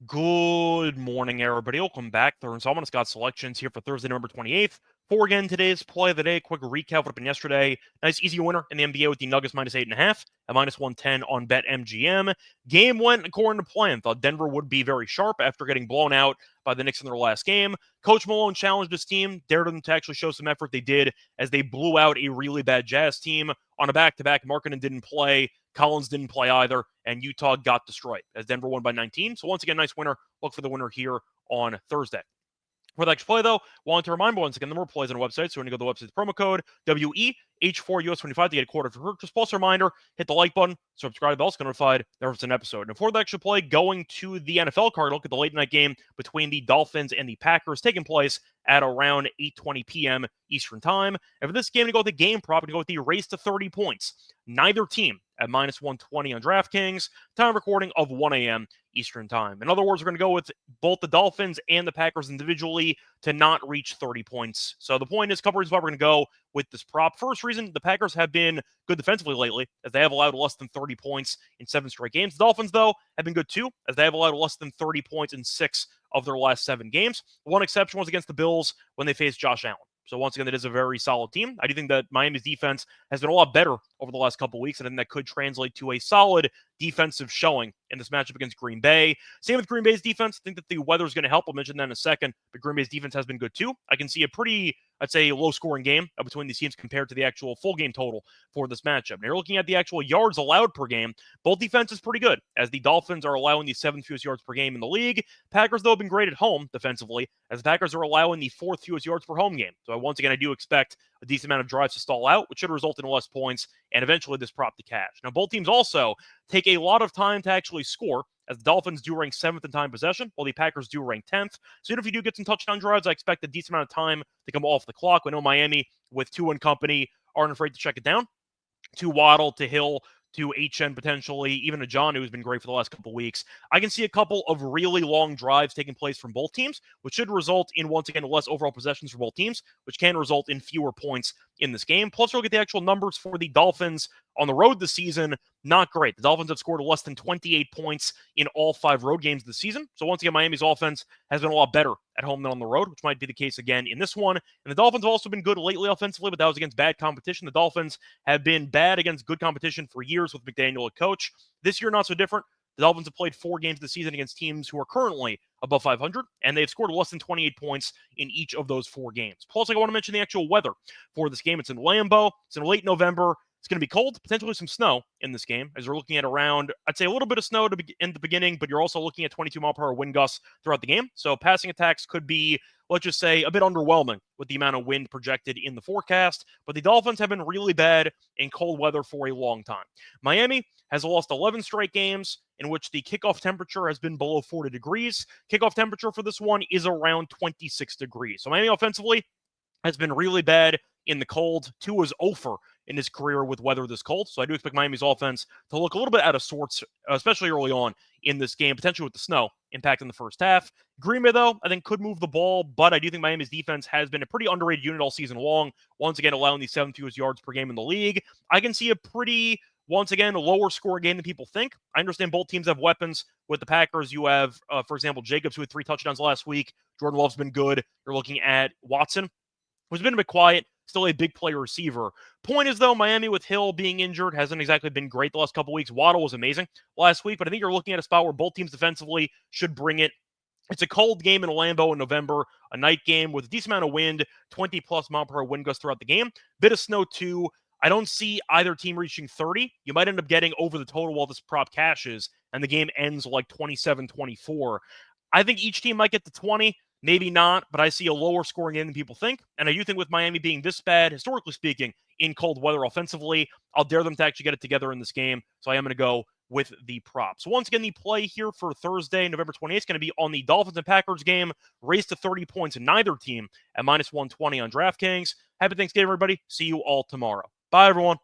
Good morning, everybody. Welcome back. Third installment of Scott's Selections here for Thursday, November 28th. For again, today's play of the day. Quick recap of what happened yesterday. Nice, easy winner in the NBA with the Nuggets minus 8.5 at minus 110 on BetMGM. Game went according to plan. Thought Denver would be very sharp after getting blown out by the Knicks in their last game. Coach Malone challenged his team, dared them to actually show some effort. They did, as they blew out a really bad Jazz team on a back-to-back. Markkanen didn't play. Collins didn't play either, and Utah got destroyed as Denver won by 19. So once again, nice winner. Look for the winner here on Thursday. For the next play, though, wanted to remind once again, the more plays on the website. So when you go to the website's promo code WEH4US25 to get a quarter for purchase. Plus, a reminder, hit the like button, subscribe to the bell, so notified there was an episode. And for the extra play, going to the NFL card, look at the late night game between the Dolphins and the Packers taking place at around 8:20 p.m. Eastern Time. And for this game, to go with the game prop, to go with the race to 30 points. Neither team at minus 120 on DraftKings. Time recording of 1 a.m. Eastern Time. In other words, we're going to go with both the Dolphins and the Packers individually to not reach 30 points. So the point is, couple reasons why we're going to go with this prop. First reason, the Packers have been good defensively lately, as they have allowed less than 30 points in 7 straight games. The Dolphins, though, have been good too, as they have allowed less than 30 points in 6 of their last 7 games. One exception was against the Bills when they faced Josh Allen. So once again, that is a very solid team. I do think that Miami's defense has been a lot better over the last couple of weeks, and I think that could translate to a solid defensive showing in this matchup against Green Bay. Same with Green Bay's defense. I think that the weather is going to help. I'll mention that in a second, but Green Bay's defense has been good too. I can see a pretty, I'd say, low-scoring game between these teams compared to the actual full game total for this matchup. Now, you're looking at the actual yards allowed per game. Both defenses pretty good, as the Dolphins are allowing the 7th fewest yards per game in the league. Packers, though, have been great at home defensively, as the Packers are allowing the 4th fewest yards per home game. So once again, I do expect a decent amount of drives to stall out, which should result in less points and eventually this prop to cash. Now, both teams also take a lot of time to actually score, as the Dolphins do rank 7th in time possession, while the Packers do rank 10th. So even if you do get some touchdown drives, I expect a decent amount of time to come off the clock. We know Miami, with Tua and company, aren't afraid to check it down. To Waddle, to Hill, to HN potentially, even to John, who's been great for the last couple of weeks. I can see a couple of really long drives taking place from both teams, which should result in, once again, less overall possessions for both teams, which can result in fewer points in this game. Plus, we'll get the actual numbers for the Dolphins on the road this season. Not great. The Dolphins have scored less than 28 points in all 5 road games this season. So once again, Miami's offense has been a lot better at home than on the road, which might be the case again in this one. And the Dolphins have also been good lately offensively, but that was against bad competition. The Dolphins have been bad against good competition for years with McDaniel at coach. This year, not so different. The Dolphins have played 4 games this season against teams who are currently above 500, and they've scored less than 28 points in each of those 4 games. Plus, I want to mention the actual weather for this game. It's in Lambeau. It's in late November. It's going to be cold, potentially some snow in this game, as we're looking at around, I'd say, a little bit of snow in the beginning, but you're also looking at 22-mile-per-hour wind gusts throughout the game. So passing attacks could be, let's just say, a bit underwhelming with the amount of wind projected in the forecast. But the Dolphins have been really bad in cold weather for a long time. Miami has lost 11 straight games in which the kickoff temperature has been below 40 degrees. Kickoff temperature for this one is around 26 degrees. So Miami offensively has been really bad in the cold. Tua is 0 in his career with weather this cold. So I do expect Miami's offense to look a little bit out of sorts, especially early on in this game, potentially with the snow impacting the first half. Green Bay, though, I think could move the ball, but I do think Miami's defense has been a pretty underrated unit all season long, once again allowing the 7th fewest yards per game in the league. I can see a pretty, once again, a lower score game than people think. I understand both teams have weapons. With the Packers, you have, for example, Jacobs, who had 3 touchdowns last week. Jordan Love's been good. You're looking at Watson, who's been a bit quiet, still a big play receiver. Point is, though, Miami with Hill being injured hasn't exactly been great the last couple weeks. Waddle was amazing last week, but I think you're looking at a spot where both teams defensively should bring it. It's a cold game in Lambeau in November, a night game with a decent amount of wind, 20-plus mile-per-hour wind gusts throughout the game. Bit of snow, too. I don't see either team reaching 30. You might end up getting over the total while this prop cashes, and the game ends like 27-24. I think each team might get to 20. Maybe not, but I see a lower scoring game than people think. And I do think with Miami being this bad, historically speaking, in cold weather offensively, I'll dare them to actually get it together in this game. So I am going to go with the prop. So once again, the play here for Thursday, November 28th, is going to be on the Dolphins and Packers game. Race to 30 points in neither team at minus 120 on DraftKings. Happy Thanksgiving, everybody. See you all tomorrow. Bye, everyone.